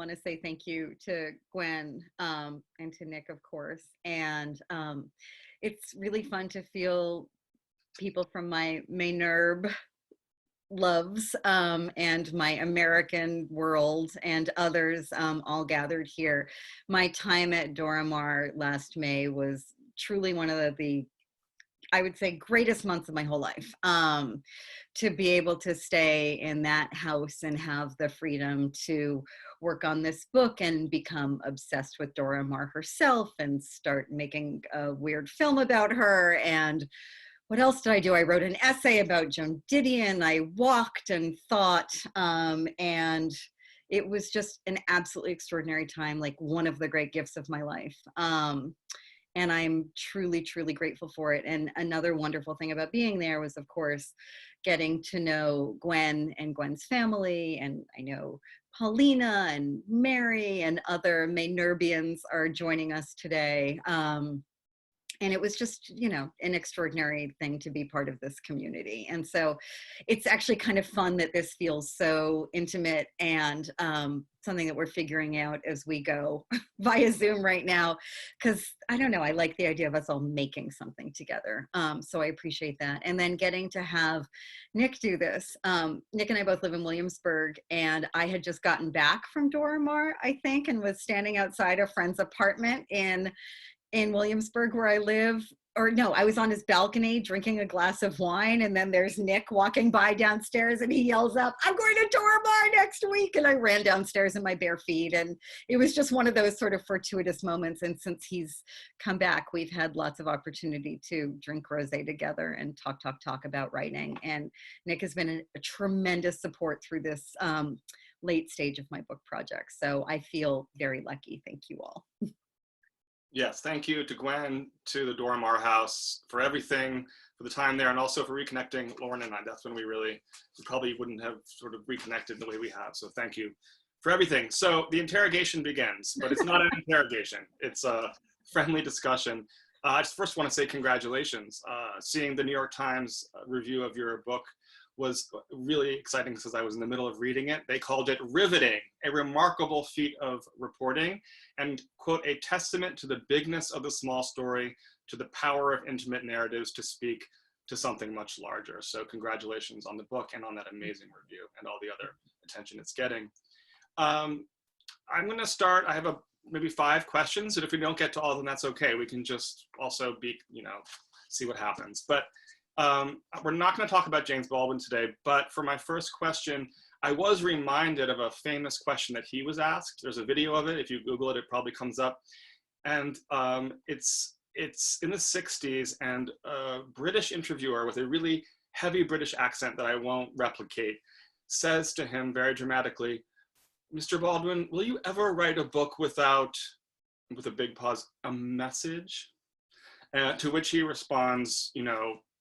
want to say thank you to Gwen and to Nick, of course. And it's really fun to feel people from my Maynard loves and my American world and others all gathered here. My time at Dora Maar last May was truly one of the I would say greatest months of my whole life. To be able to stay in that house and have the freedom to work on this book and become obsessed with Dora Maar herself and start making a weird film about her. And what else did I do? I wrote an essay about Joan Didion. I walked and thought, and it was just an absolutely extraordinary time, like one of the great gifts of my life. And I'm truly, truly grateful for it. And another wonderful thing about being there was, of course, getting to know Gwen and Gwen's family. And I know Paulina and Mary and other Maynarbians are joining us today. And it was just, you know, an extraordinary thing to be part of this community. And so it's actually kind of fun that this feels so intimate and something that we're figuring out as we go via Zoom right now. Because I don't know, I like the idea of us all making something together. So I appreciate that. And then getting to have Nick do this. Nick and I both live in Williamsburg, and I had just gotten back from Dora Maar, I think, and was standing outside a friend's apartment in Williamsburg where I live, or no, I was on his balcony drinking a glass of wine, and then there's Nick walking by downstairs and he yells up, "I'm going to Dora Maar next week." And I ran downstairs in my bare feet, and it was just one of those sort of fortuitous moments. And since he's come back, we've had lots of opportunity to drink rosé together and talk about writing. And Nick has been a tremendous support through this late stage of my book project. So I feel very lucky. Thank you all. Yes, thank you to Gwen, to the Dora Maar House for everything, for the time there, and also for reconnecting Lauren and I. That's when we probably wouldn't have sort of reconnected the way we have. So thank you for everything. So the interrogation begins, but it's not an interrogation. It's a friendly discussion. I just first want to say congratulations. Seeing the New York Times review of your book was really exciting because I was in the middle of reading it. They called it riveting, a remarkable feat of reporting, and, quote, a testament to the bigness of the small story, to the power of intimate narratives to speak to something much larger. So congratulations on the book and on that amazing review and all the other attention it's getting. I'm gonna start, I have maybe 5 questions, and if we don't get to all of them, that's okay. We can just also see what happens. But we're not going to talk about James Baldwin today, but for my first question, I was reminded of a famous question that he was asked. There's a video of it. If you Google it, it probably comes up. And it's in the 60s, and a British interviewer with a really heavy British accent that I won't replicate says to him very dramatically, "Mr. Baldwin, will you ever write a book without," with a big pause, "a message?" To which he responds,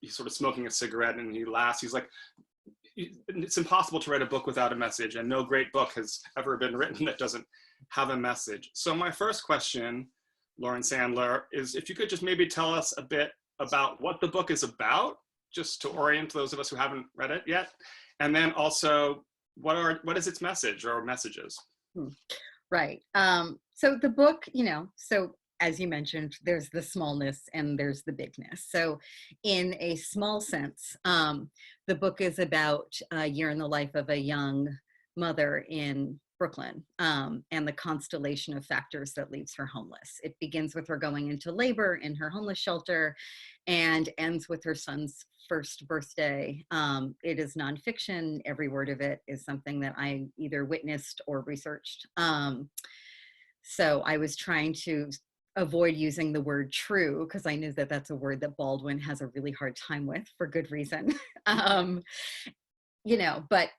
he's sort of smoking a cigarette and he laughs. He's like, "It's impossible to write a book without a message, and no great book has ever been written that doesn't have a message." So my first question, Lauren Sandler, is if you could just maybe tell us a bit about what the book is about, just to orient those of us who haven't read it yet. And then also, what is its message or messages? Right. So the book, so as you mentioned, there's the smallness and there's the bigness. So in a small sense, the book is about a year in the life of a young mother in Brooklyn and the constellation of factors that leaves her homeless. It begins with her going into labor in her homeless shelter and ends with her son's first birthday. It is nonfiction. Every word of it is something that I either witnessed or researched. So I was trying to avoid using the word true because I knew that that's a word that Baldwin has a really hard time with for good reason. But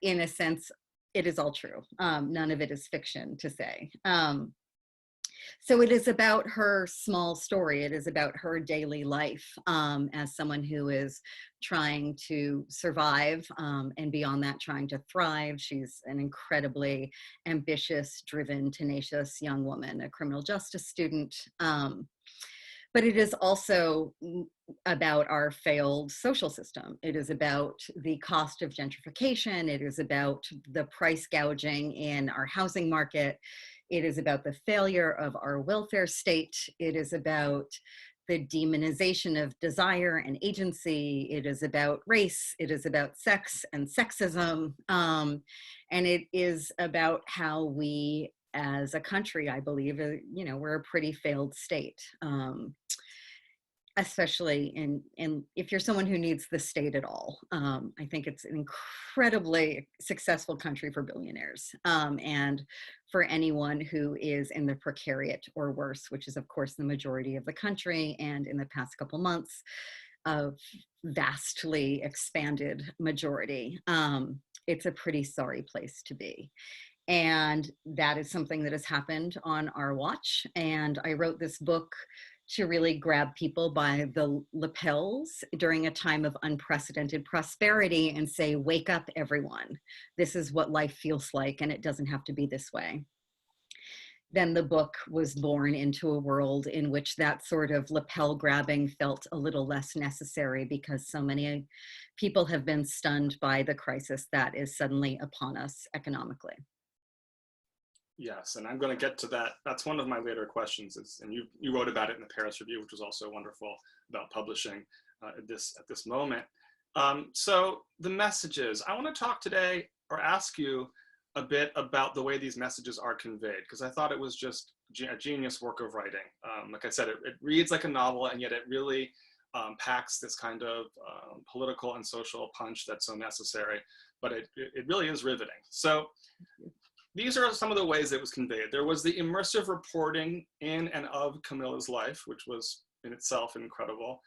in a sense, it is all true. None of it is fiction to say. So it is about her small story. It is about her daily life as someone who is trying to survive and beyond that, trying to thrive. She's an incredibly ambitious, driven, tenacious young woman, a criminal justice student. But it is also about our failed social system. It is about the cost of gentrification. It is about the price gouging in our housing market. It is about the failure of our welfare state. It is about the demonization of desire and agency. It is about race. It is about sex and sexism. And it is about how we, as a country, I believe, we're a pretty failed state. Especially in if you're someone who needs the state at all. I think it's an incredibly successful country for billionaires, and for anyone who is in the precariat or worse, which is of course the majority of the country, and in the past couple months, a vastly expanded majority. It's a pretty sorry place to be. And that is something that has happened on our watch. And I wrote this book to really grab people by the lapels during a time of unprecedented prosperity and say, wake up, everyone. This is what life feels like, and it doesn't have to be this way. Then the book was born into a world in which that sort of lapel grabbing felt a little less necessary because so many people have been stunned by the crisis that is suddenly upon us economically. Yes, and I'm going to get to that. That's one of my later questions, and you wrote about it in the Paris Review, which was also wonderful about publishing at this moment. So the messages, I want to talk today or ask you a bit about the way these messages are conveyed, because I thought it was just a genius work of writing. Like I said, it reads like a novel, and yet it really packs this kind of political and social punch that's so necessary, but it really is riveting. So these are some of the ways it was conveyed. There was the immersive reporting in and of Camilla's life, which was in itself incredible.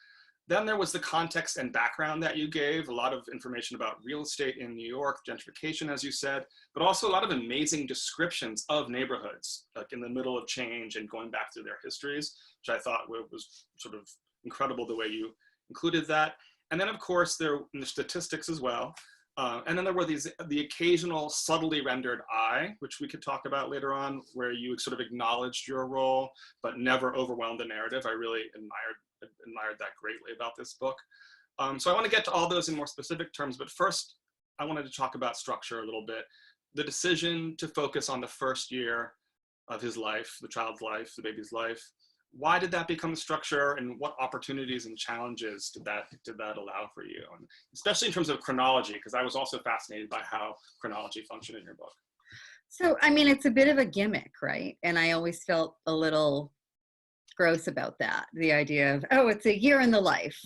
Then there was the context and background that you gave, a lot of information about real estate in New York, gentrification, as you said, but also a lot of amazing descriptions of neighborhoods, like in the middle of change and going back through their histories, which I thought was sort of incredible the way you included that. And then of course, there were the statistics as well. And then there were the occasional subtly rendered I, which we could talk about later on, where you sort of acknowledged your role, but never overwhelmed the narrative. I really admired that greatly about this book. So I want to get to all those in more specific terms, but first I wanted to talk about structure a little bit. The decision to focus on the first year of his life, the child's life, the baby's life. Why did that become the structure, and what opportunities and challenges did that allow for you? And especially in terms of chronology, because I was also fascinated by how chronology functioned in your book. So, I mean, it's a bit of a gimmick, right? And I always felt a little gross about that. The idea of, oh, it's a year in the life.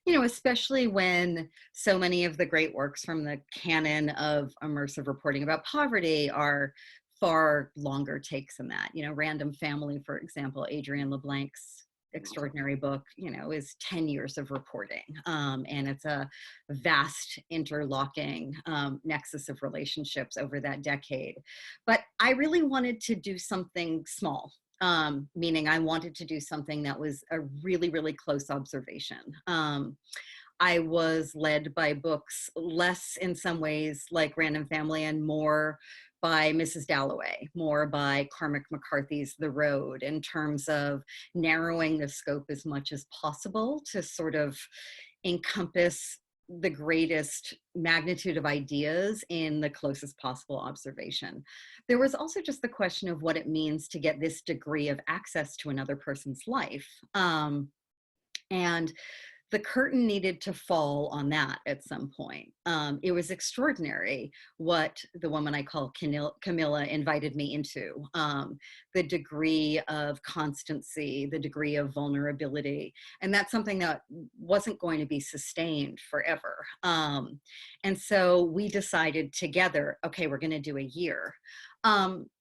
Especially when so many of the great works from the canon of immersive reporting about poverty are far longer takes than that. Random Family, for example, Adrienne LeBlanc's extraordinary book, is 10 years of reporting. And it's a vast interlocking nexus of relationships over that decade. But I really wanted to do something small. Meaning I wanted to do something that was a really, really close observation. I was led by books less in some ways like Random Family and more by Mrs. Dalloway, more by Cormac McCarthy's The Road, in terms of narrowing the scope as much as possible to sort of encompass the greatest magnitude of ideas in the closest possible observation. There was also just the question of what it means to get this degree of access to another person's life. And the curtain needed to fall on that at some point. It was extraordinary what the woman I call Camilla invited me into. The degree of constancy, the degree of vulnerability. And that's something that wasn't going to be sustained forever. And so we decided together, okay, we're gonna do a year.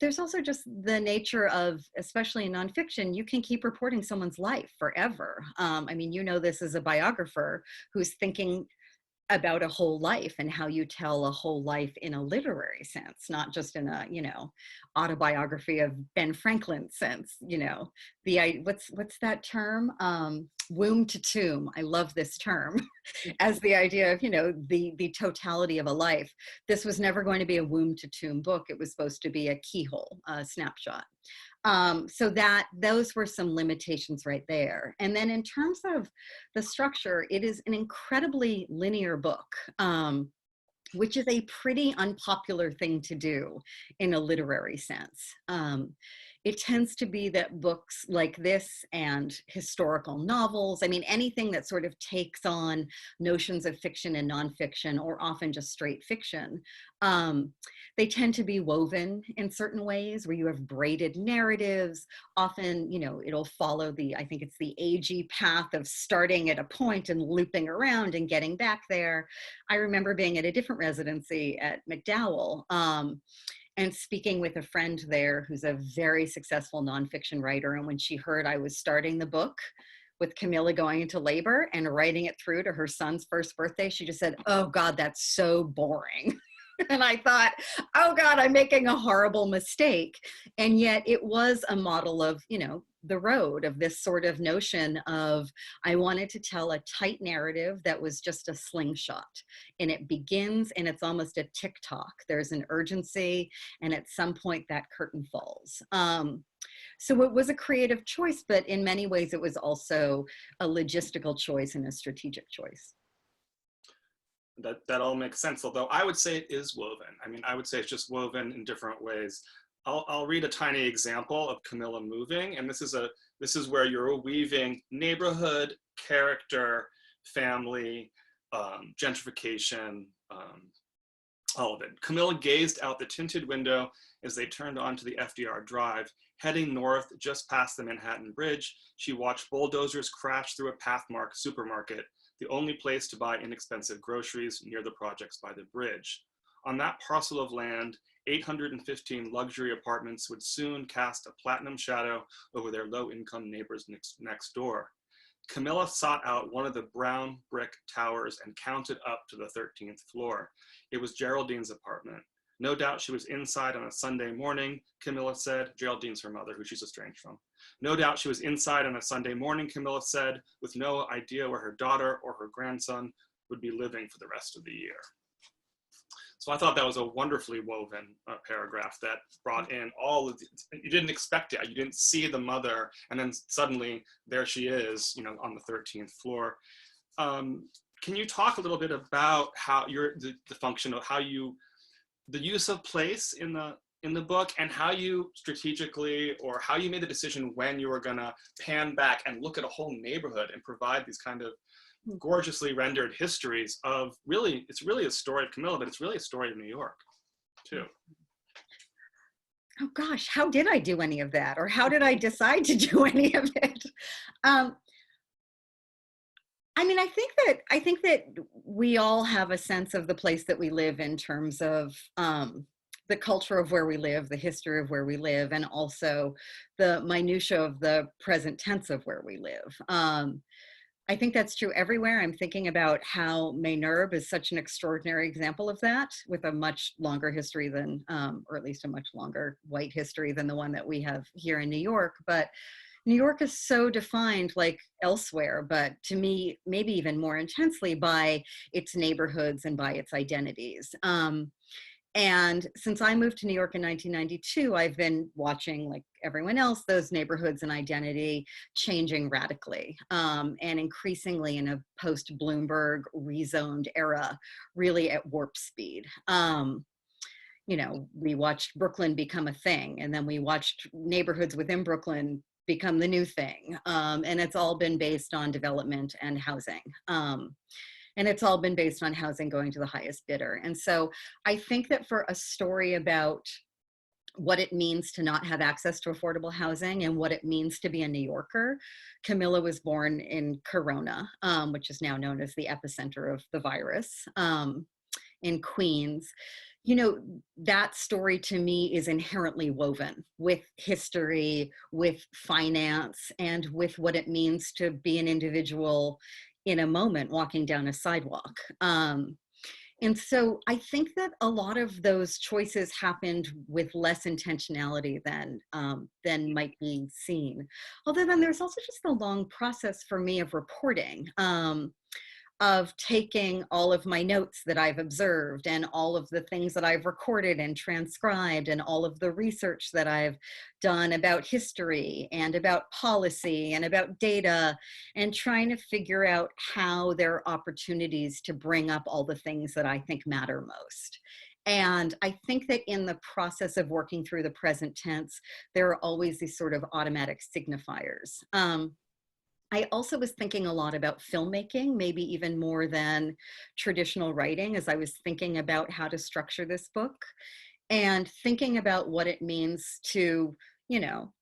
There's also just the nature of, especially in nonfiction, you can keep reporting someone's life forever. I mean, this as a biographer who's thinking about a whole life and how you tell a whole life in a literary sense, not just in a, autobiography of Ben Franklin sense, what's that term? Womb to tomb. I love this term as the idea of, the totality of a life. This was never going to be a womb to tomb book. It was supposed to be a keyhole, a snapshot. So that those were some limitations right there. And then in terms of the structure, it is an incredibly linear book. Which is a pretty unpopular thing to do in a literary sense. It tends to be that books like this and historical novels, I mean, anything that sort of takes on notions of fiction and nonfiction, or often just straight fiction, they tend to be woven in certain ways where you have braided narratives. Often, you know, it'll follow I think it's the AG path of starting at a point and looping around and getting back there. I remember being at a different residency at McDowell, and speaking with a friend there who's a very successful nonfiction writer. And when she heard I was starting the book with Camilla going into labor and writing it through to her son's first birthday, she just said, "Oh God, that's so boring." And I thought, oh God, I'm making a horrible mistake. And yet it was a model of, you know, the road, of this sort of notion of, I wanted to tell a tight narrative that was just a slingshot. And it begins and it's almost a tick-tock. There's an urgency, and at some point that curtain falls. So it was a creative choice, but in many ways it was also a logistical choice and a strategic choice. That all makes sense, although I would say it is woven. I mean, I would say it's just woven in different ways. I'll read a tiny example of Camilla moving, and this is where you're weaving neighborhood, character, family, gentrification, all of it. Camilla gazed out the tinted window as they turned onto the FDR Drive. Heading north just past the Manhattan Bridge, she watched bulldozers crash through a Pathmark supermarket, the only place to buy inexpensive groceries near the projects by the bridge. On that parcel of land, 815 luxury apartments would soon cast a platinum shadow over their low-income neighbors next door. Camilla sought out one of the brown brick towers and counted up to the 13th floor. It was Geraldine's apartment. No doubt she was inside on a Sunday morning, Camilla said. Geraldine's her mother, who she's estranged from. No doubt she was inside on a Sunday morning, Camilla said, with no idea where her daughter or her grandson would be living for the rest of the year. So I thought that was a wonderfully woven paragraph that brought in all of you didn't expect it. You didn't see the mother, and then suddenly there she is, you know, on the 13th floor. Can you talk a little bit about how the function of how the use of place in the book, and how you strategically, or how you made the decision when you were gonna pan back and look at a whole neighborhood and provide these kind of gorgeously rendered histories of it's really a story of Camilla, but it's really a story of New York too. Oh gosh, how did I do any of that? Or how did I decide to do any of it? I mean, I think that we all have a sense of the place that we live in terms of the culture of where we live, the history of where we live, and also the minutia of the present tense of where we live. I think that's true everywhere. I'm thinking about how Maar is such an extraordinary example of that, with a much longer history than, or at least a much longer white history than the one that we have here in New York. But New York is so defined, like elsewhere, but to me, maybe even more intensely by its neighborhoods and by its identities. And since I moved to New York in 1992, I've been watching, like everyone else, those neighborhoods and identity changing radically, and increasingly in a post-Bloomberg rezoned era, really at warp speed. You know, we watched Brooklyn become a thing, and then we watched neighborhoods within Brooklyn become the new thing. And it's all been based on development and housing. And it's all been based on housing going to the highest bidder. And so I think that for a story about what it means to not have access to affordable housing and what it means to be a New Yorker, Camilla was born in Corona, which is now known as the epicenter of the virus, in Queens. You know, that story to me is inherently woven with history, with finance, and with what it means to be an individual in a moment walking down a sidewalk. And so I think that a lot of those choices happened with less intentionality than might be seen. Although then there's also just a long process for me of reporting. of taking all of my notes that I've observed and all of the things that I've recorded and transcribed and all of the research that I've done about history and about policy and about data, and trying to figure out how there are opportunities to bring up all the things that I think matter most. And I think that in the process of working through the present tense, there are always these sort of automatic signifiers. I also was thinking a lot about filmmaking, maybe even more than traditional writing, as I was thinking about how to structure this book and thinking about what it means to, you know,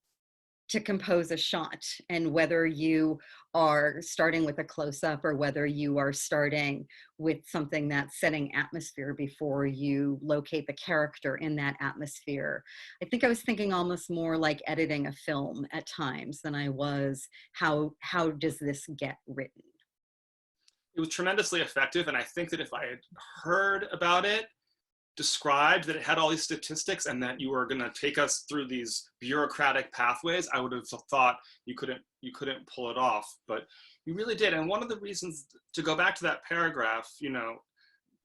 to compose a shot, and whether you are starting with a close-up or whether you are starting with something that's setting atmosphere before you locate the character in that atmosphere. I think I was thinking almost more like editing a film at times than I was how does this get written. It was tremendously effective, and I think that if I had heard about it described, that it had all these statistics and that you were going to take us through these bureaucratic pathways, I would have thought you couldn't pull it off, but you really did. And one of the reasons, to go back to that paragraph, you know,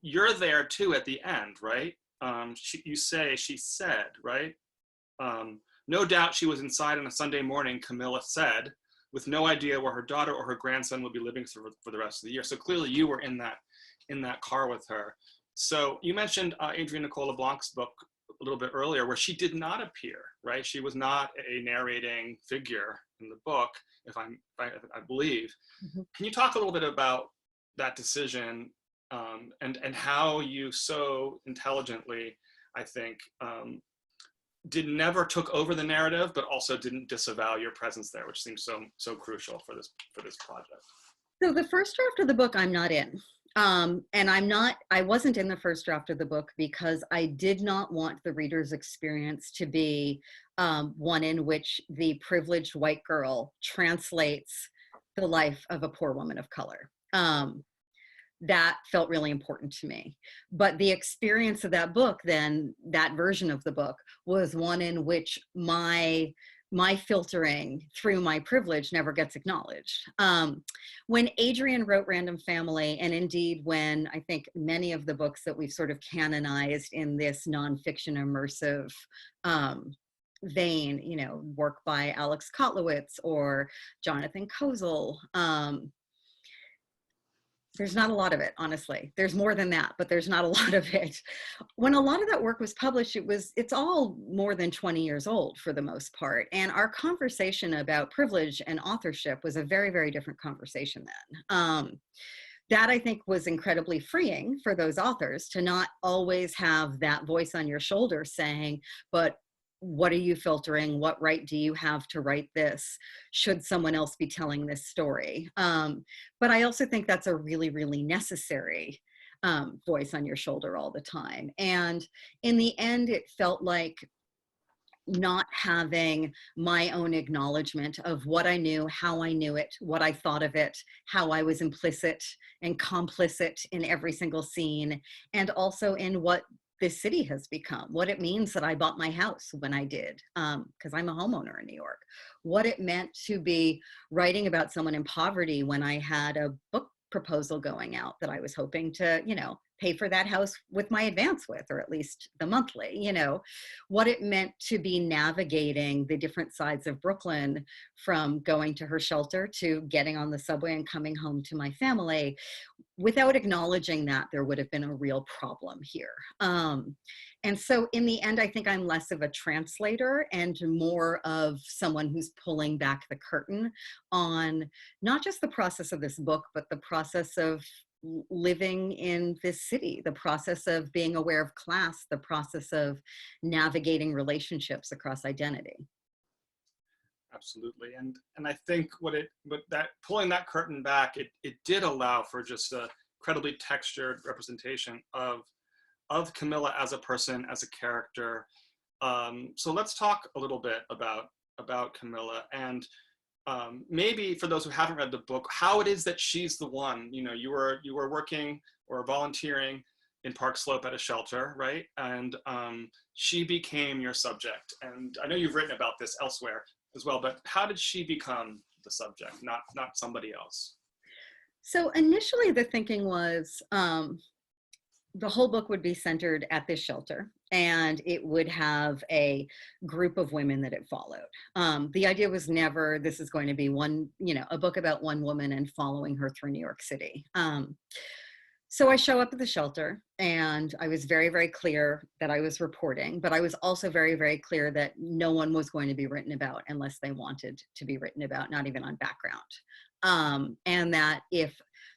you're there too at the end, right? You say, she said, right? No doubt she was inside on a Sunday morning, Camilla said, with no idea where her daughter or her grandson would be living for the rest of the year. So clearly you were in that car with her. So you mentioned Adrienne Nicole LeBlanc's book a little bit earlier, where she did not appear, right? She was not a narrating figure in the book, if I believe. Mm-hmm. Can you talk a little bit about that decision and how you so intelligently, I think, never took over the narrative, but also didn't disavow your presence there, which seems so crucial for this project? So the first draft of the book I'm not in. And I wasn't in the first draft of the book because I did not want the reader's experience to be one in which the privileged white girl translates the life of a poor woman of color. That felt really important to me. But the experience of that book, then, that version of the book, was one in which my filtering through my privilege never gets acknowledged. When Adrienne wrote Random Family, and indeed when I think many of the books that we've sort of canonized in this nonfiction immersive vein, you know, work by Alex Kotlowitz or Jonathan Kozol, there's not a lot of it, honestly. There's more than that, but there's not a lot of it. When a lot of that work was published, it's all more than 20 years old for the most part. And our conversation about privilege and authorship was a very, very different conversation then. That I think was incredibly freeing for those authors to not always have that voice on your shoulder saying, but what are you filtering? What right do you have to write this? Should someone else be telling this story? But I also think that's a really, really necessary voice on your shoulder all the time. And in the end, it felt like not having my own acknowledgement of what I knew, how I knew it, what I thought of it, how I was implicit and complicit in every single scene, and also in what this city has become, what it means that I bought my house when I did, because I'm a homeowner in New York, what it meant to be writing about someone in poverty when I had a book proposal going out that I was hoping to, you know, pay for that house with my advance with, or at least the monthly, you know, what it meant to be navigating the different sides of Brooklyn, from going to her shelter to getting on the subway and coming home to my family. Without acknowledging that, there would have been a real problem here. And so in the end, I think I'm less of a translator and more of someone who's pulling back the curtain on not just the process of this book, but the process of living in this city, the process of being aware of class, the process of navigating relationships across identity. Absolutely. And I think pulling that curtain back, it did allow for just a incredibly textured representation of Camilla as a person, as a character. So let's talk a little bit about Camilla, and maybe for those who haven't read the book, how it is that she's the one. You know, you were working or volunteering in Park Slope at a shelter, right? And she became your subject. And I know you've written about this elsewhere as well, but how did she become the subject, not somebody else? So initially the thinking was the whole book would be centered at this shelter, and it would have a group of women that it followed. The idea was never, this is going to be one, a book about one woman and following her through New York City. So I show up at the shelter, and I was very, very clear that I was reporting, but I was also very, very clear that no one was going to be written about unless they wanted to be written about, not even on background. And that if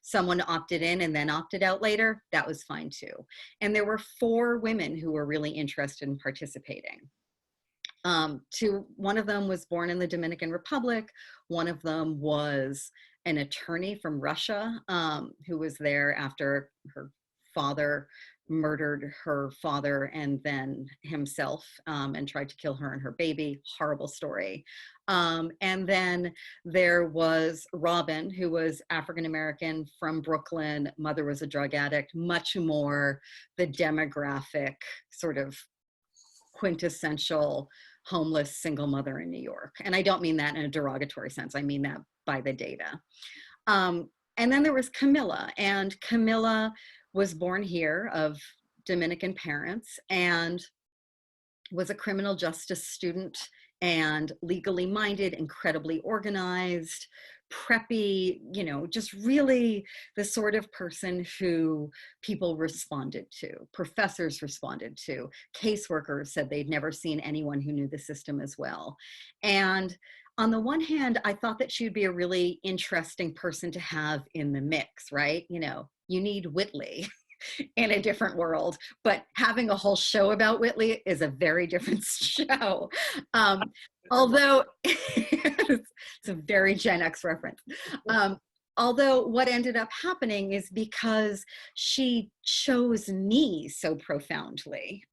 someone opted in and then opted out later, that was fine too. And there were 4 women who were really interested in participating. One of them was born in the Dominican Republic. One of them was an attorney from Russia who was there after her father murdered her father and then himself and tried to kill her and her baby. Horrible story. And then there was Robin, who was African-American from Brooklyn. Mother was a drug addict, much more the demographic sort of quintessential homeless single mother in New York. And I don't mean that in a derogatory sense. I mean that by the data. And then there was Camilla, and Camilla was born here of Dominican parents and was a criminal justice student and legally minded, incredibly organized, preppy, just really the sort of person who people responded to, professors responded to, caseworkers said they'd never seen anyone who knew the system as well. And on the one hand, I thought that she would be a really interesting person to have in the mix, right? You need Whitley in a different world, but having a whole show about Whitley is a very different show. Although it's a very Gen X reference. Although what ended up happening is because she chose me so profoundly.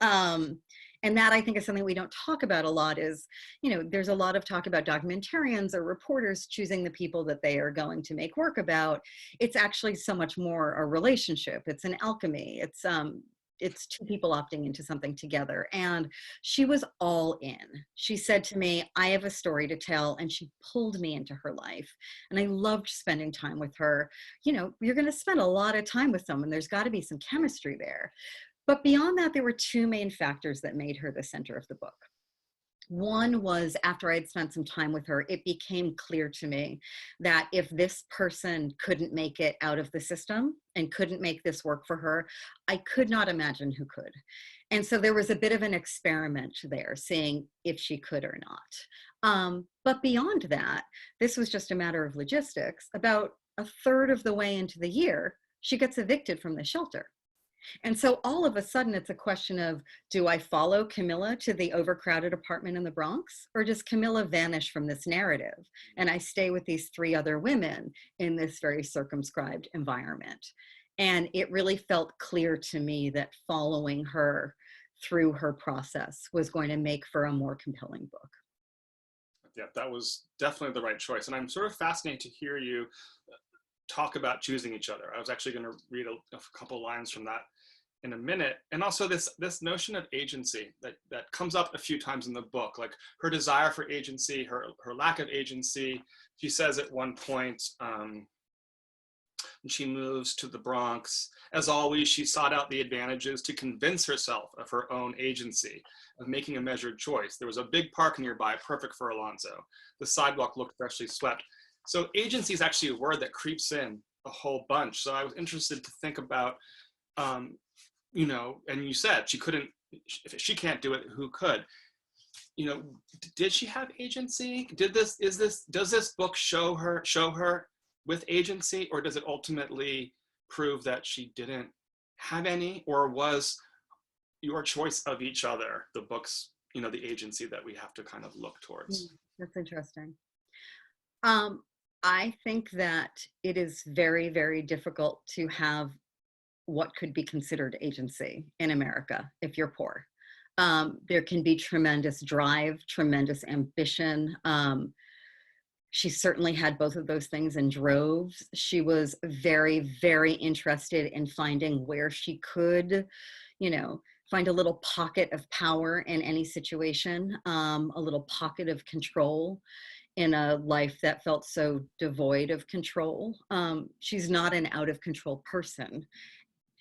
And that, I think, is something we don't talk about a lot is, there's a lot of talk about documentarians or reporters choosing the people that they are going to make work about. It's actually so much more a relationship. It's an alchemy. It's 2 people opting into something together. And she was all in. She said to me, I have a story to tell. And she pulled me into her life. And I loved spending time with her. You're going to spend a lot of time with someone. There's got to be some chemistry there. But beyond that, there were 2 main factors that made her the center of the book. One was, after I'd spent some time with her, it became clear to me that if this person couldn't make it out of the system and couldn't make this work for her, I could not imagine who could. And so there was a bit of an experiment there, seeing if she could or not. But beyond that, this was just a matter of logistics. About a third of the way into the year, she gets evicted from the shelter. And so all of a sudden, it's a question of, do I follow Camilla to the overcrowded apartment in the Bronx? Or does Camilla vanish from this narrative? And I stay with these 3 other women in this very circumscribed environment. And it really felt clear to me that following her through her process was going to make for a more compelling book. Yeah, that was definitely the right choice. And I'm sort of fascinated to hear you talk about choosing each other. I was actually going to read a couple lines from that in a minute. And also this notion of agency that comes up a few times in the book, like her desire for agency, her lack of agency. She says at one point, when she moves to the Bronx, as always, she sought out the advantages to convince herself of her own agency, of making a measured choice. There was a big park nearby, perfect for Alonzo. The sidewalk looked freshly swept. So agency is actually a word that creeps in a whole bunch. So I was interested to think about, and you said she couldn't, if she can't do it, who could? Did she have agency? Does this book show her with agency, or does it ultimately prove that she didn't have any, or was your choice of each other the book's, the agency that we have to kind of look towards? That's interesting. I think that it is very, very difficult to have what could be considered agency in America if you're poor. There can be tremendous drive, tremendous ambition. She certainly had both of those things in droves. She was very, very interested in finding where she could, find a little pocket of power in any situation, a little pocket of control in a life that felt so devoid of control. She's not an out of control person,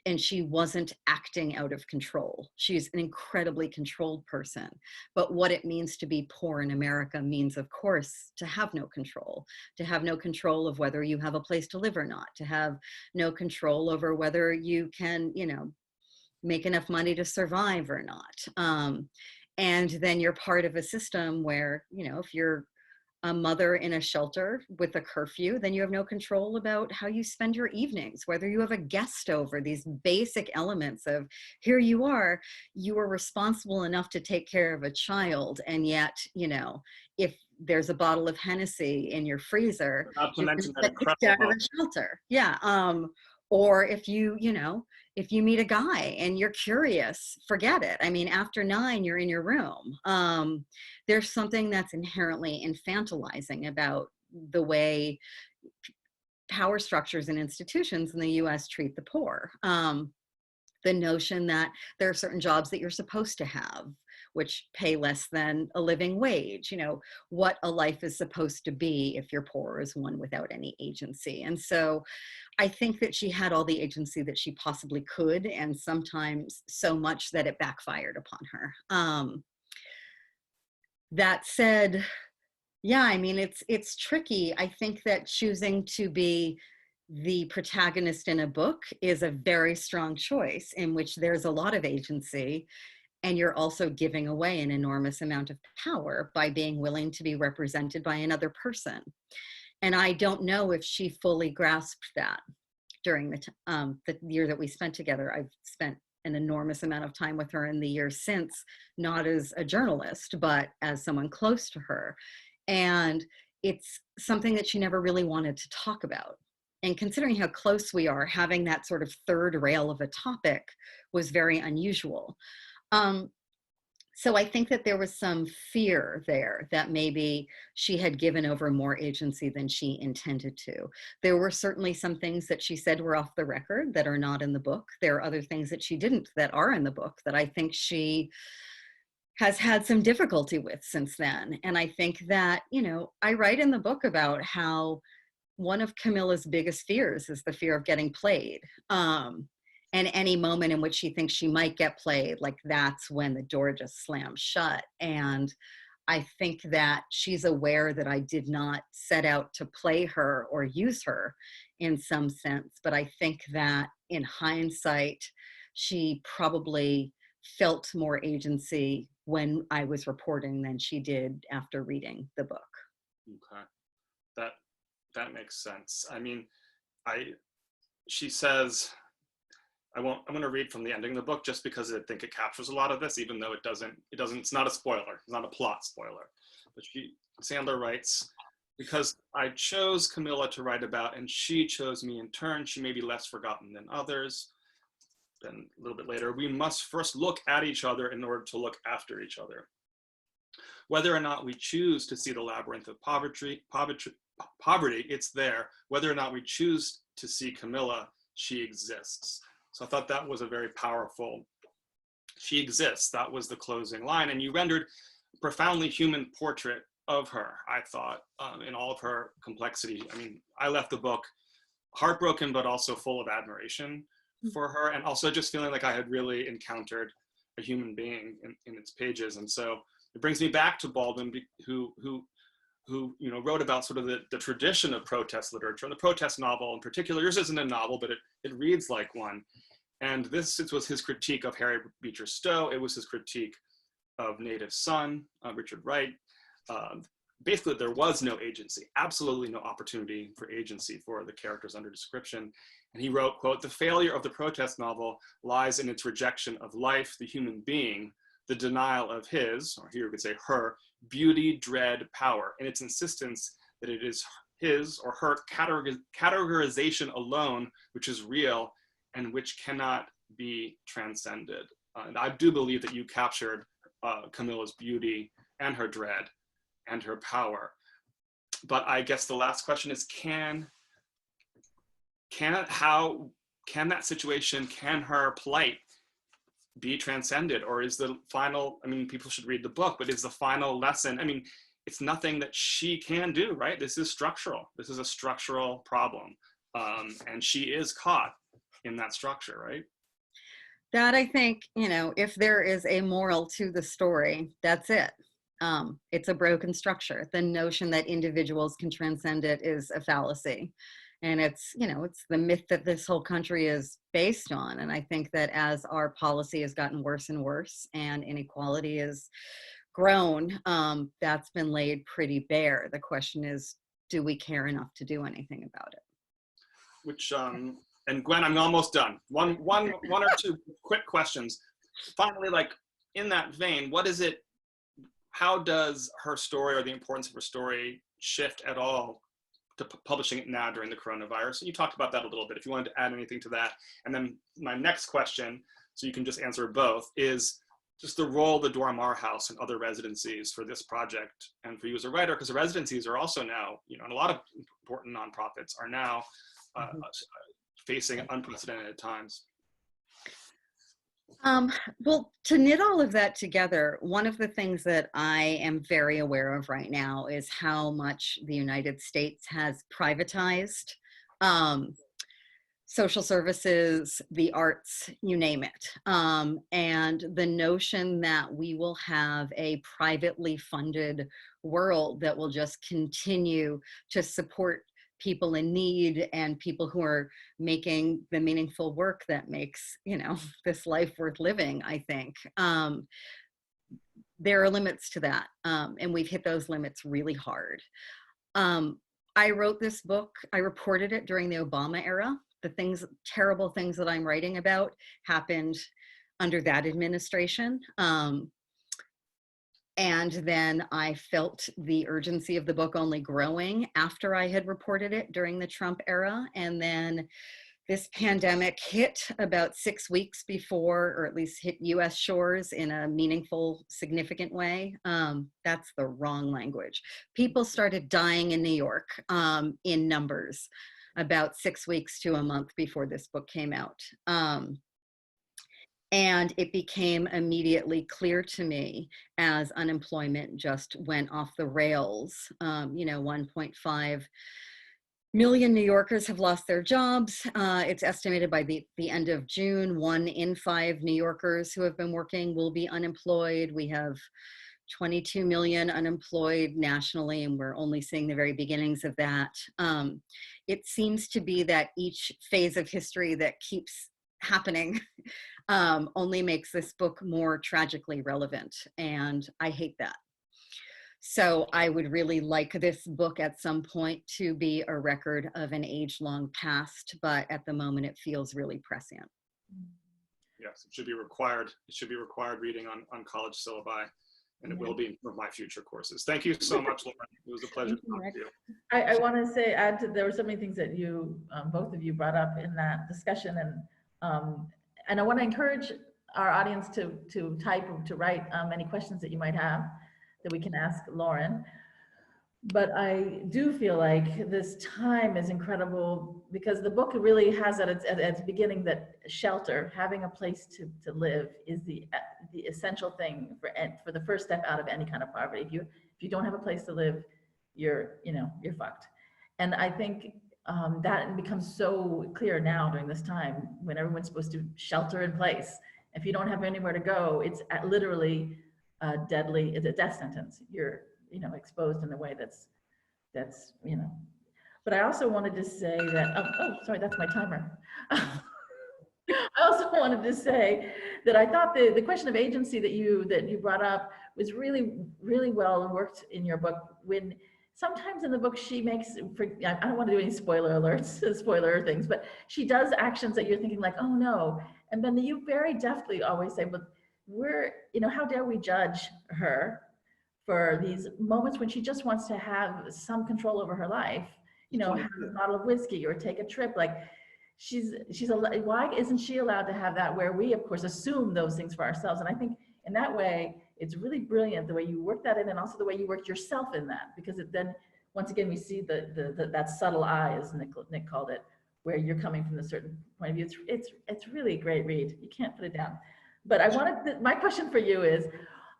and she wasn't acting out of control. She's an incredibly controlled person. But what it means to be poor in America means, of course, to have no control of whether you have a place to live or not, to have no control over whether you can, make enough money to survive or not. And then you're part of a system where, if you're a mother in a shelter with a curfew, then you have no control about how you spend your evenings, whether you have a guest over, these basic elements of here you are responsible enough to take care of a child. And yet, if there's a bottle of Hennessy in your freezer, Not to you're mention that going to get kicked out incredible of the shelter. Yeah. Or if if you meet a guy and you're curious, forget it. I mean, after 9, you're in your room. There's something that's inherently infantilizing about the way power structures and institutions in the US treat the poor. The notion that there are certain jobs that you're supposed to have, which pay less than a living wage. What a life is supposed to be if you're poor is one without any agency. And so I think that she had all the agency that she possibly could, and sometimes so much that it backfired upon her. That said, yeah, I mean, it's tricky. I think that choosing to be the protagonist in a book is a very strong choice in which there's a lot of agency, and you're also giving away an enormous amount of power by being willing to be represented by another person. And I don't know if she fully grasped that during the year that we spent together. I've spent an enormous amount of time with her in the years since, not as a journalist, but as someone close to her. And it's something that she never really wanted to talk about. And considering how close we are, having that sort of third rail of a topic was very unusual. So I think that there was some fear there that maybe she had given over more agency than she intended to. There were certainly some things that she said were off the record that are not in the book. There are other things that she didn't that are in the book that I think she has had some difficulty with since then. And I think that, I write in the book about how one of Camilla's biggest fears is the fear of getting played. And any moment in which she thinks she might get played, like that's when the door just slams shut. And I think that she's aware that I did not set out to play her or use her in some sense. But I think that in hindsight, she probably felt more agency when I was reporting than she did after reading the book. Okay, that makes sense. I mean, she says, I'm going to read from the ending of the book just because I think it captures a lot of this, even though it's not a spoiler, it's not a plot spoiler. But Sandler writes, because I chose Camilla to write about and she chose me in turn, she may be less forgotten than others. Then a little bit later, we must first look at each other in order to look after each other. Whether or not we choose to see the labyrinth of poverty, it's there. Whether or not we choose to see Camilla, she exists. So I thought that was a very powerful, she exists. That was the closing line. And you rendered a profoundly human portrait of her, I thought, in all of her complexity. I mean, I left the book heartbroken, but also full of admiration for her. And also just feeling like I had really encountered a human being in its pages. And so it brings me back to Baldwin, who wrote about sort of the tradition of protest literature, and the protest novel in particular. Yours isn't a novel, but it reads like one. And this was his critique of Harriet Beecher Stowe. It was his critique of Native Son, Richard Wright. Basically, there was no agency, absolutely no opportunity for agency for the characters under description. And he wrote, quote, "The failure of the protest novel lies in its rejection of life, the human being, the denial of his," or here we could say her, "beauty, dread, power, and its insistence that it is his or her categorization alone which is real and which cannot be transcended." And I do believe that you captured Camilla's beauty and her dread and her power. But I guess the last question is, can that situation, can her plight be transcended? Or is the final, I mean, people should read the book, but is the final lesson, I mean, it's nothing that she can do, right? This is structural. This is a structural problem. And she is caught in that structure, right? That, I think, if there is a moral to the story, that's it. It's a broken structure. The notion that individuals can transcend it is a fallacy. And it's the myth that this whole country is based on. And I think that as our policy has gotten worse and worse and inequality has grown, that's been laid pretty bare. The question is, do we care enough to do anything about it? Which, and Gwen, I'm almost done. One or two quick questions. Finally, like in that vein, how does her story or the importance of her story shift at all to publishing it now during the coronavirus? You talked about that a little bit. If you wanted to add anything to that. And then my next question, so you can just answer both, is just the role of the Dora Maar House and other residencies for this project and for you as a writer, because the residencies are also now, and a lot of important nonprofits are now facing unprecedented times. Well, to knit all of that together, one of the things that I am very aware of right now is how much the United States has privatized social services, the arts, you name it. And the notion that we will have a privately funded world that will just continue to support people in need and people who are making the meaningful work that makes, this life worth living, I think. There are limits to that. And we've hit those limits really hard. I wrote this book, I reported it during the Obama era. The terrible things that I'm writing about happened under that administration. And then I felt the urgency of the book only growing after I had reported it during the Trump era. And then this pandemic hit about 6 weeks before, or at least hit US shores in a meaningful, significant way. That's the wrong language. People started dying in New York in numbers about 6 weeks to a month before this book came out. And it became immediately clear to me as unemployment just went off the rails. 1.5 million New Yorkers have lost their jobs. It's estimated by the end of June, 1 in 5 New Yorkers who have been working will be unemployed. We have 22 million unemployed nationally, and we're only seeing the very beginnings of that. It seems to be that each phase of history that keeps happening only makes this book more tragically relevant, and I hate that. So I would really like this book at some point to be a record of an age-long past, but at the moment it feels really prescient. Yes, it should be required. It should be required reading on college syllabi, and it will be for my future courses. Thank you so much, Lauren. It was a pleasure to talk to you. I want to add to, there were so many things that you, both of you brought up in that discussion, and I want to encourage our audience to type or to write any questions that you might have that we can ask Lauren. But I do feel like this time is incredible because the book really has at its beginning that shelter, having a place to live, is the essential thing for the first step out of any kind of poverty. If you don't have a place to live, you're fucked. And I think that becomes so clear now during this time when everyone's supposed to shelter in place. If you don't have anywhere to go, it's literally deadly. It's a death sentence. You're exposed in a way that's. But I also wanted to say that, sorry, that's my timer. I also wanted to say that I thought the question of agency that you brought up was really, really well worked in your book. When sometimes in the book she makes, I don't want to do any spoiler alerts, spoiler things, but she does actions that you're thinking like, oh no. And then you very deftly always say, but how dare we judge her for these moments when she just wants to have some control over her life, have a bottle of whiskey or take a trip. Like why isn't she allowed to have that, where we of course assume those things for ourselves? And I think in that way, it's really brilliant the way you work that in, and also the way you worked yourself in that, because then once again, we see that subtle eye, as Nick called it, where you're coming from a certain point of view. It's really a great read. You can't put it down. But my question for you is,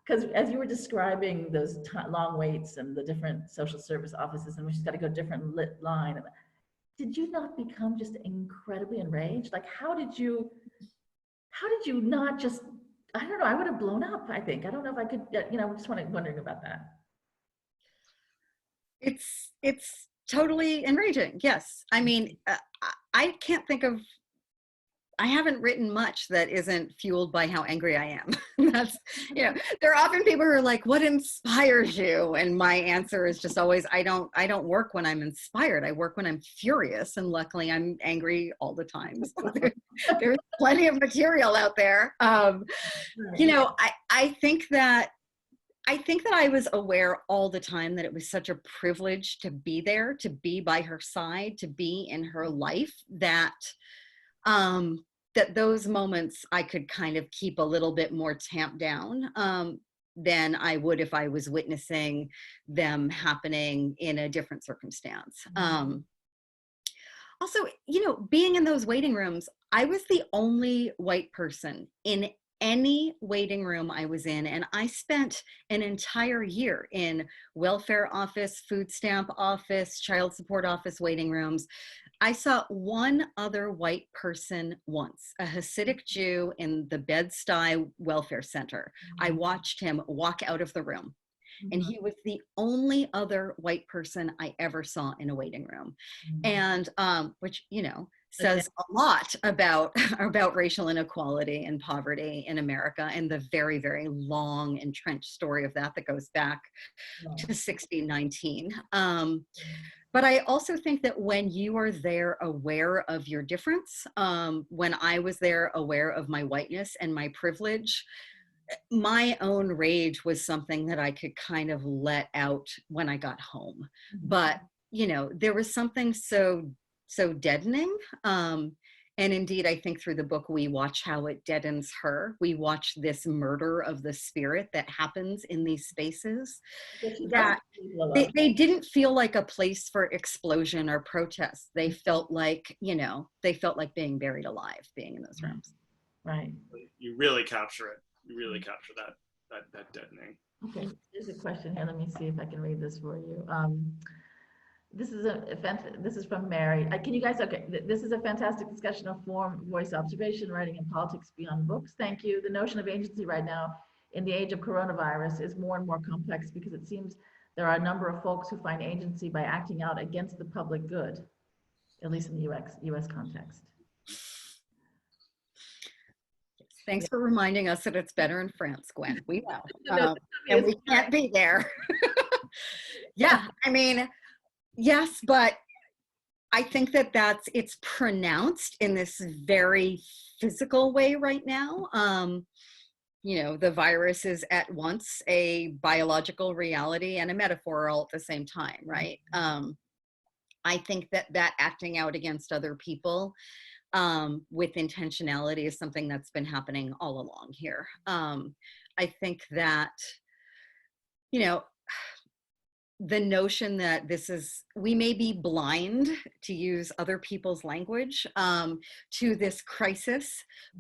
because as you were describing those long waits and the different social service offices, and we just got to go different lit line, did you not become just incredibly enraged? Like, how did you not just, I don't know, I would have blown up, I think. I don't know if I could, I'm just wondering about that. It's totally enraging. Yes. I mean, I can't think of, I haven't written much that isn't fueled by how angry I am. That's, there are often people who are like, what inspires you? And my answer is just always, I don't work when I'm inspired. I work when I'm furious. And luckily I'm angry all the time. So there's plenty of material out there. I think that I was aware all the time that it was such a privilege to be there, to be by her side, to be in her life, that those moments I could kind of keep a little bit more tamped down than I would if I was witnessing them happening in a different circumstance. Also, being in those waiting rooms, I was the only white person in any waiting room I was in, and I spent an entire year in welfare office, food stamp office, child support office waiting rooms. I saw one other white person once, a Hasidic Jew in the Bed-Stuy Welfare Center. I watched him walk out of the room, and he was the only other white person I ever saw in a waiting room. And which, says a lot about racial inequality and poverty in America, and the very, very long entrenched story of that goes back to 1619. But I also think that when you are there aware of your difference, when I was there aware of my whiteness and my privilege, my own rage was something that I could kind of let out when I got home. But, there was something so deadening. And indeed, I think through the book, we watch how it deadens her. We watch this murder of the spirit that happens in these spaces, that they didn't feel like a place for explosion or protest. They felt like, being buried alive, being in those rooms. Right. You really capture it. You really capture that deadening. Okay, here's a question here. Let me see if I can read this for you. This is from Mary. Can you guys, okay, this is a fantastic discussion of form, voice, observation, writing, and politics beyond books. Thank you. The notion of agency right now in the age of coronavirus is more and more complex because it seems there are a number of folks who find agency by acting out against the public good, at least in the US context. Thanks for reminding us that it's better in France, Gwen. We know. And we can't be there. Yeah, I mean, yes, but I think that it's pronounced in this very physical way right now. The virus is at once a biological reality and a metaphor all at the same time, right? I think that acting out against other people with intentionality is something that's been happening all along here. I think that, the notion that we may be blind, to use other people's language, to this crisis,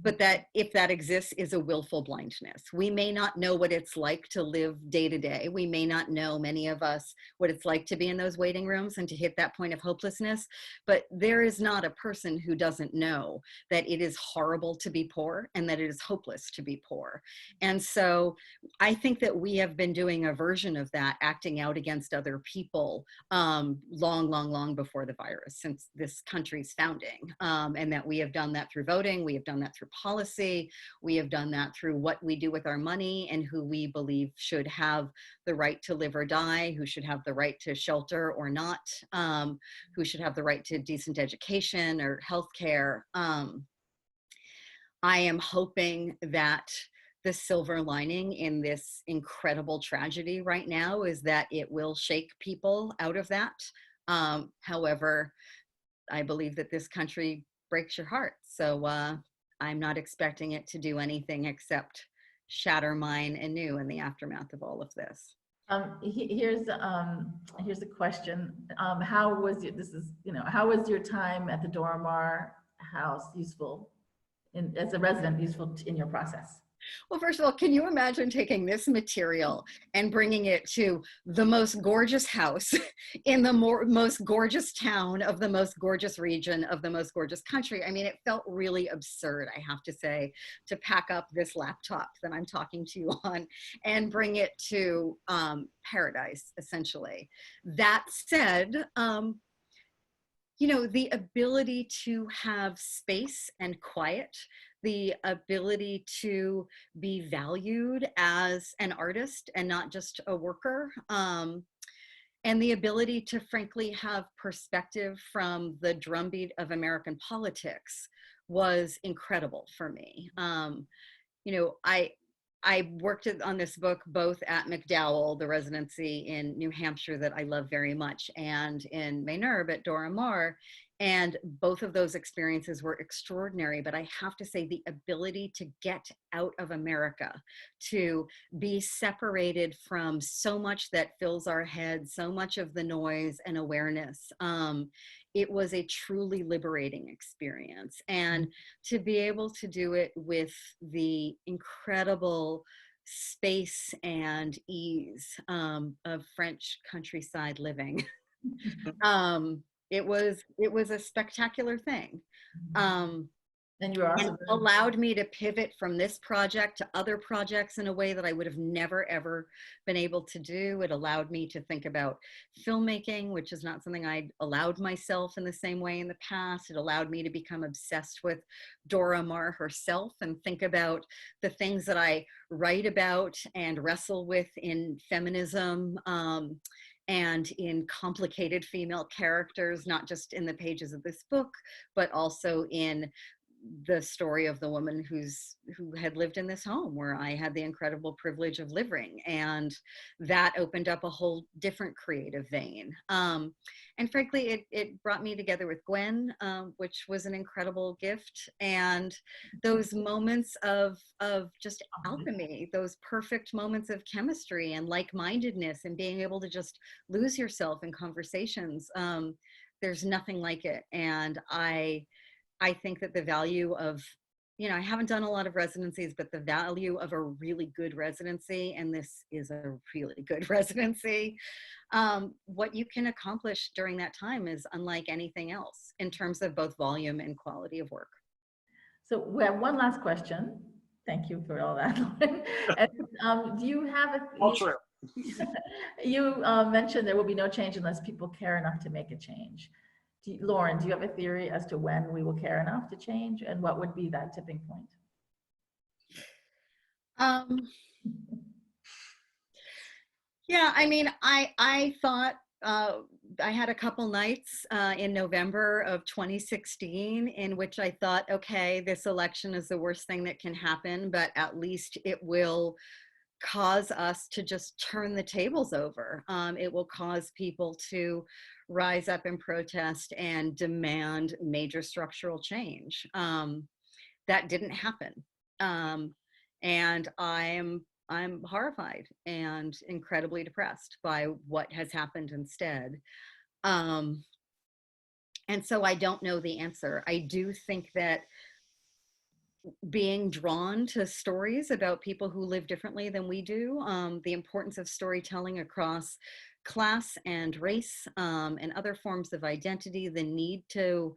but that if that exists is a willful blindness. We may not know what it's like to live day to day. We may not know, many of us, what it's like to be in those waiting rooms and to hit that point of hopelessness, but there is not a person who doesn't know that it is horrible to be poor and that it is hopeless to be poor. And so I think that we have been doing a version of that, acting out against other people, long before the virus, since this country's founding, and that we have done that through voting, we have done that through policy, we have done that through what we do with our money and who we believe should have the right to live or die, who should have the right to shelter or not, who should have the right to decent education or healthcare. I am hoping that the silver lining in this incredible tragedy right now is that it will shake people out of that. However, I believe that this country breaks your heart. So I'm not expecting it to do anything except shatter mine anew in the aftermath of all of this. Here's a question. How was your time at the Dora Maar house useful as a resident, useful in your process? Well, first of all, can you imagine taking this material and bringing it to the most gorgeous house in the most gorgeous town of the most gorgeous region of the most gorgeous country? I mean, it felt really absurd, I have to say, to pack up this laptop that I'm talking to you on and bring it to paradise, essentially. That said, you know, the ability to have space and quiet, the ability to be valued as an artist and not just a worker, and the ability to frankly have perspective from the drumbeat of American politics was incredible for me. You know, I worked on this book both at MacDowell, the residency in New Hampshire that I love very much, and in Maynard at Dora, Maar. And both of those experiences were extraordinary, but I have to say the ability to get out of America, to be separated from so much that fills our heads, so much of the noise and awareness, it was a truly liberating experience. And to be able to do it with the incredible space and ease of French countryside living. It was a spectacular thing. And you were also And allowed me to pivot from this project to other projects in a way that I would have never, ever been able to do. It allowed me to think about filmmaking, which is not something I'd allowed myself in the same way in the past. It allowed me to become obsessed with Dora Maar herself and think about the things that I write about and wrestle with in feminism, and in complicated female characters, not just in the pages of this book, but also in the story of the woman who had lived in this home where I had the incredible privilege of living. And that opened up a whole different creative vein. And frankly, it brought me together with Gwen, which was an incredible gift. And those moments of just alchemy, those perfect moments of chemistry and like-mindedness and being able to just lose yourself in conversations. There's nothing like it. And I think that the value of, you know, I haven't done a lot of residencies, but the value of a really good residency, and this is a really good residency, what you can accomplish during that time is unlike anything else in terms of both volume and quality of work. So we have one last question. Thank you for all that. And, do you have you mentioned there will be no change unless people care enough to make a change. Lauren, do you have a theory as to when we will care enough to change, and what would be that tipping point? Yeah, I mean, I thought I had a couple nights in November of 2016 in which I thought, okay, this election is the worst thing that can happen, but at least it will cause us to just turn the tables over. It will cause people to rise up and protest and demand major structural change. That didn't happen. And I'm horrified and incredibly depressed by what has happened instead. And so I don't know the answer. I do think that being drawn to stories about people who live differently than we do, the importance of storytelling across class and race, and other forms of identity, the need to,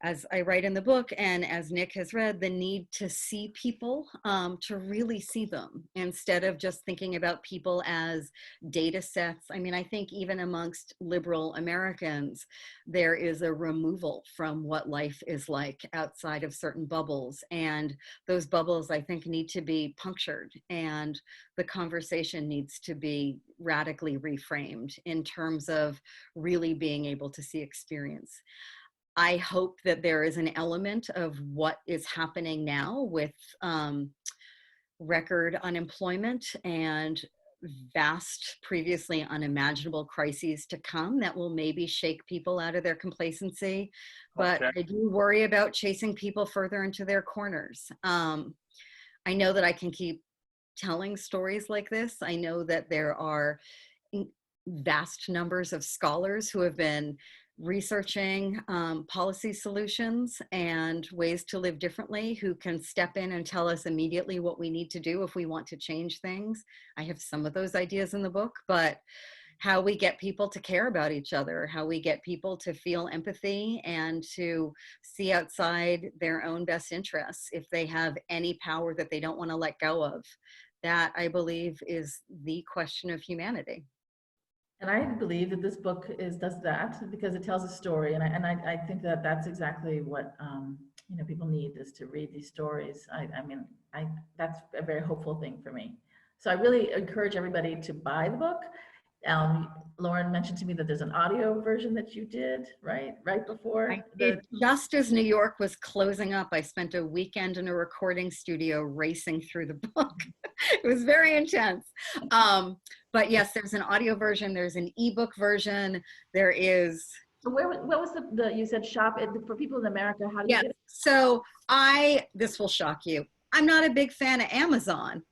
as I write in the book and as Nick has read, the need to see people, to really see them instead of just thinking about people as data sets. I mean, I think even amongst liberal Americans, there is a removal from what life is like outside of certain bubbles. And those bubbles, I think, need to be punctured, and the conversation needs to be radically reframed in terms of really being able to see experience. I hope that there is an element of what is happening now with record unemployment and vast, previously unimaginable crises to come that will maybe shake people out of their complacency. But Okay. I do worry about chasing people further into their corners. I know that I can keep telling stories like this. I know that there are vast numbers of scholars who have been researching policy solutions and ways to live differently, who can step in and tell us immediately what we need to do if we want to change things. I have some of those ideas in the book, but how we get people to care about each other, how we get people to feel empathy and to see outside their own best interests if they have any power that they don't want to let go of. That, I believe, is the question of humanity. And I believe that this book does that because it tells a story, and I think that that's exactly what you know, people need, is to read these stories. I mean, that's a very hopeful thing for me. So I really encourage everybody to buy the book. Lauren mentioned to me that there's an audio version that you did, right before. I did. Just as New York was closing up, I spent a weekend in a recording studio racing through the book. It was very intense. But yes, there's an audio version. There's an ebook version. There is. So what was the you said shop it for people in America? How do you get it? So this will shock you. I'm not a big fan of Amazon.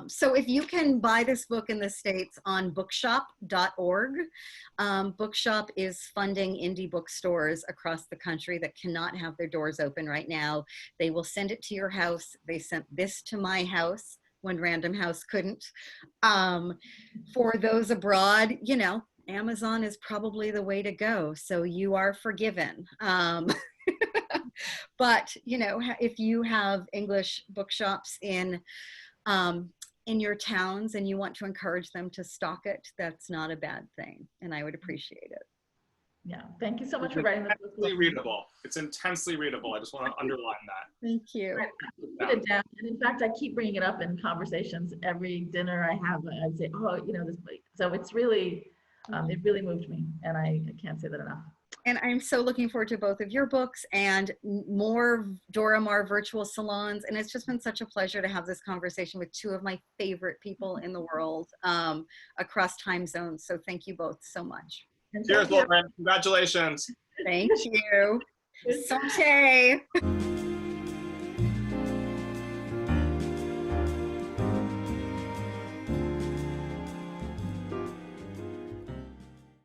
So if you can buy this book in the States on bookshop.org, Bookshop is funding indie bookstores across the country that cannot have their doors open right now. They will send it to your house. They sent this to my house when Random House couldn't. For those abroad, you know, Amazon is probably the way to go. So you are forgiven. But, you know, if you have English bookshops in your towns and you want to encourage them to stock it, that's not a bad thing. And I would appreciate it. Yeah. Thank you so much for writing the book. Intensely readable. It's intensely readable. I just want to underline that. Thank you. Put it down. And in fact, I keep bringing it up in conversations. Every dinner I have, I say, oh, you know, this book. So it's really, it really moved me. And I can't say that enough. And I'm so looking forward to both of your books and more Dora Maar virtual salons. And it's just been such a pleasure to have this conversation with two of my favorite people in the world across time zones. So thank you both so much. Cheers, Lauren. Congratulations. Thank you. Santé.